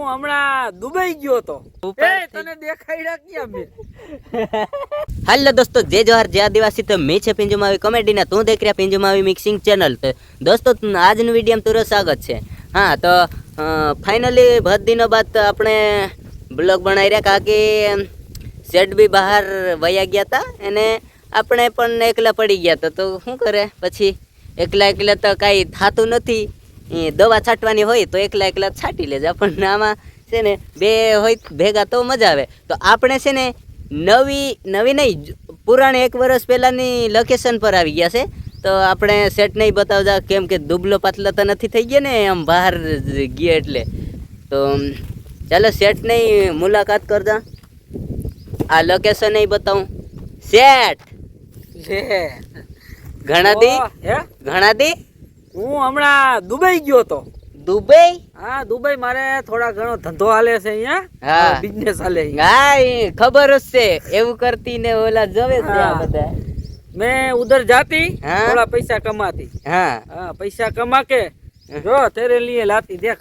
હું હમણાં દુબઈ ગયો તો તને દેખાડ્યા ક્યાં મેં हेलो दोस्तों जय जोहार जय आदिवासी तो मैं छे पिंजुमावी कॉमेडी ना तू देख रहा पिंजुमावी मिक्सिंग चैनल तो दोस्तों आज नो वीडियो में तुरो स्वागत है। हाँ तो फाइनली बहुत दिनों बाद अपने ब्लॉग बनाई रहा कहा कि सेट भी बहार वया गया था एने अपने पण एकला पड़ी गया था तो શું કરે પછી એકલા એકલા તો કાંઈ થાતું નથી દવા છાંટવાની હોય તો એકલા એકલા છાંટી લેજે પણ આમાં છે ને બે હોય ભેગા તો મજા આવે તો આપણે છે ને નવી નહીં પુરાણી 1 વર્ષ પહેલાંની લોકેશન પર આવી ગયા છે તો આપણે સેટ નહીં બતાવતા કેમ કે દુબલો પાતળો તો નથી થઈ ગયા ને આમ બહાર ગયા એટલે તો ચાલો સેટની મુલાકાત કરતા આ લોકેશન નહીં બતાવું સેટ ઘણા દી હું હમણાં દુબઈ ગયો તો દુબઈ હા દુબઈ મારે થોડા ઘણો ધંધો હાલે છે અહીંયા હા બિઝનેસ હાલે હા ખબર જ છે એવું કરતી ને ઓલા જવે છે આ બધા मैं उधर जाती हाँ? थोड़ा पैसा कमाती हाँ हाँ पैसा कमा के जो तेरे लिए लाती देख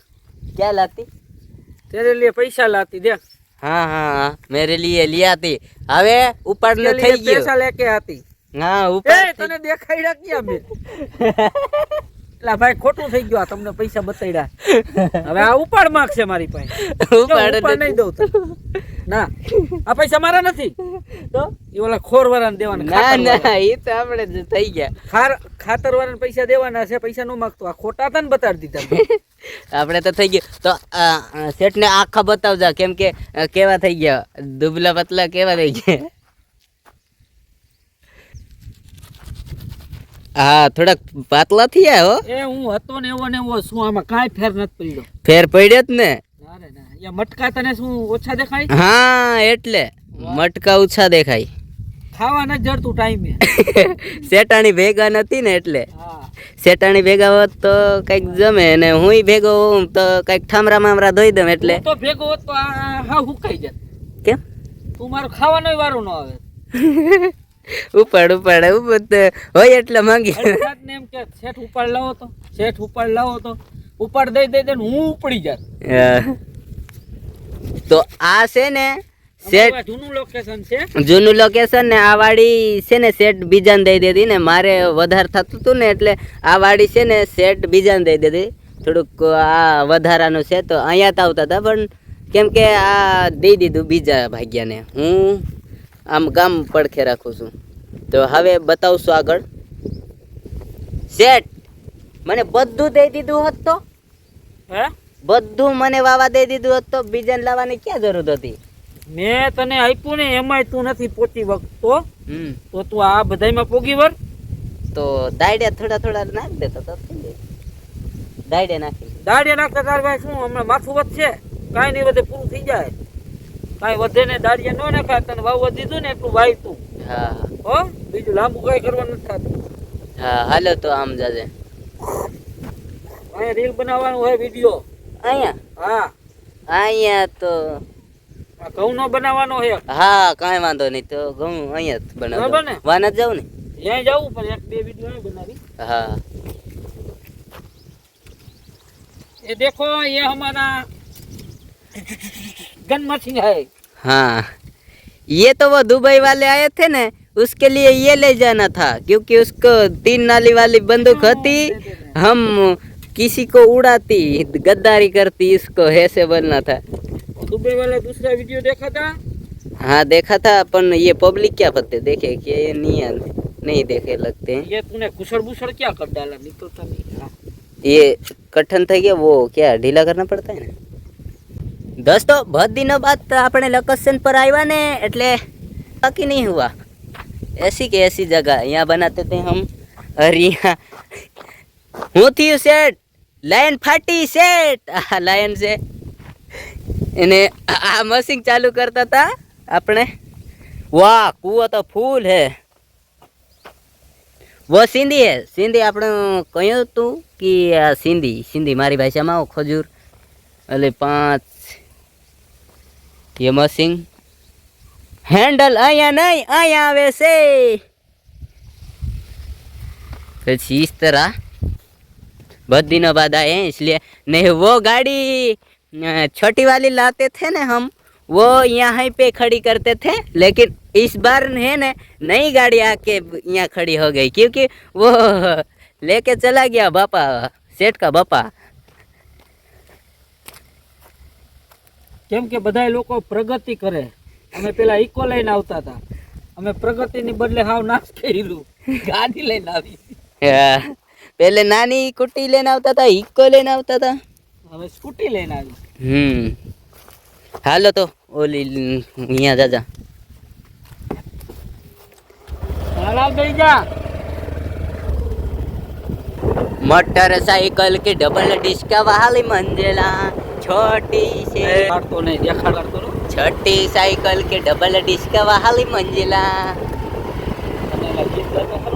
क्या लाती तेरे लिए पैसा लाती देख हाँ हाँ हाँ मेरे लिए लिया थी हवे ऊपर न થઈ ગયો पैसा लेके आती हाँ ऊपर તને દેખાડ્યા ક્યાં મેં એટલે ભાઈ ખોટું થઈ ગયું આ તમને પૈસા બતાડ્યા હવે આ ઉપાડ માંગશે મારી પાસે ઉપાડ નહીં દઉં તો ના આ પૈસા મારા નથી તો એ ઓલા ખોર વાળાને દેવાના ના ના એ તો આપણે થઈ ગયા ખાતર વાળાને પૈસા દેવાના છે પૈસા નો માંગતો આ ખોટા હતા ને બતાડી દીધા આપણે તો થઈ ગયું તો સેટ ને આખા બતાવજા કેમ કે કેવા થઈ ગયા દુબલા પતલા કેવા થઈ ગયા હા થોડાક પાતળા થયા હો એ હું હતો ને એવો શું આમાં કાંઈ ફેર નથી પડ્યો ફેર પડ્યો જ ને અરે ના યા મટકા તને શું ઓછા દેખાય હા એટલે મટકા ઓછા દેખાય ખાવા ન જડતું ટાઈમે શેટાણી ભેગા નથી ને એટલે હા શેટાણી ભેગા હોત તો કંઈક જમે ને હુંય ભેગો હોઉં તો કંઈક ઠામરા મામરા ધોઈ દઉં એટલે તો ભેગો હોત તો હા હુકાઈ જાય કેમ તું મારો ખાવાનો વારો ન આવે ઉપાડ હોય એટલે માંગી ને એમ કે શેઠ ઉપાડ લાવો તો ઉપાડ દઈ દે હું ઉપડી જાત તો આ છે ને સેટ જૂનું લોકેશન છે જૂનું લોકેશન ને આ વાડી છે ને સેટ બીજાને દઈ દીધી ને મારે વધારે થતું હતું ને એટલે આ વાડી છે ને સેટ બીજાને દઈ દીધી થોડુંક આ વધારાનું છે તો અહીંયા તો આવતા હતા પણ કેમ કે આ દઈ દીધું બીજા ભાગ્યાને હું આમ ગામ પડખે રાખું છું તો હવે બતાવશું આગળ સેટ મને બધું દઈ દીધું હોત તો હે બધું મને વાવા દઈ દીધું હોત તો બીજાને લાવવાની ક્યાં જરૂર હતી મેં તને આપ્યું ને એમાંય તું નથી પહોંચી વખતો તો તું આ બધાયમાં પોગી વર તો દાયડિયા થોડા થોડા નાખી દેતો તો થઈ જાય દાયડિયા નાખતા તાર ભાઈ શું હમણાં માથું વધશે કાંઈ નહીં વધે પૂરું થઈ જાય કાંઈ વધે ને દાડિયા ન નાખાય તને વાવવા દીધું ને એટલું વાય તું હા હો બીજું લાંબુ કાંઈ કરવાનું નથી થતું હા હાલો તો આમ જાજે અહીંયા રીલ બનાવવાનું હોય વિડીયો અહીંયા તો આ ઘઉં નો બનાવવાનો હોય હા કાંઈ વાંધો નહીં તો ઘઉં અહીંયા જ બનાવ ને વાન જ જાઉં ને ત્યાં જવું પણ 1-2 વિડીયો બનાવી हाँ ये देखो ये हमारा गन मशीन है हाँ ये तो वो दुबई वाले आए थे ना उसके लिए ये ले जाना था क्योंकि उसको 3 नाली वाली बंदूक होती हम किसी को उड़ाती गद्दारी करती इसको ऐसे बनना था दुबई वाला दूसरा वीडियो देखा था हाँ देखा था अपन ये पब्लिक क्या पत्ते देखे कि ये नहीं देखे लगते हैं ये तूने कुसड़ बुसड़ क्या कर डाला निकलता नहीं ये कठन था क्या वो क्या ढीला करना पड़ता है ना दोस्तों बहुत दिनों बाद अपने लोकेशन पर आया ने એટલે बाकी नहीं हुआ ऐसी के ऐसी जगह यहाँ बनाते थे हम और यहाँ હું થયું સેટ લાયન ફાટી સેટ લાયન છે એને આ મશીન ચાલુ કરતા હતા આપણે વાહ કૂવો તો ફૂલ है वो सिंधी है सिंधी આપણે કહ્યું તું કે આ સિંધી મારી ભાષામાં ખજૂર એટલે 5 ये मशीन हैंडल आया नहीं आया वैसे कुछ इस तरह बहुत दिनों बाद आए हैं इसलिए नहीं वो गाड़ी छोटी वाली लाते थे ना हम, वो यहाँ पे खड़ी करते थे, लेकिन इस बार है ना नई गाड़ी आके यहाँ खड़ी हो गई, क्योंकि वो लेके चला गया बापा, सेठ का बापा। કેમ કે બધાય લોકો પ્રગતિ કરે, અમે પેલા ઇકો લઈને આવતા હતા, અમે પ્રગતિની બદલે હાવ નાશ કરેલું, ગાડી લઈને આવી, पहले नानी कुट्टी लेना होता था, इक्को लेना होता था, હવે સ્કૂટી લઈને આવી. हालो तो ओली यहाँ जा जा। હાલા ગઈ જા. मोटरसाइकिल की डबल डिस्क वाली मंजिला छोटी से, દેખાડતો નહીં, દેખાડતો નહીં. छोटी साइकिल की डबल डिस्क वाली मंजिला। અને એલા ગીત ગાતો ખરો.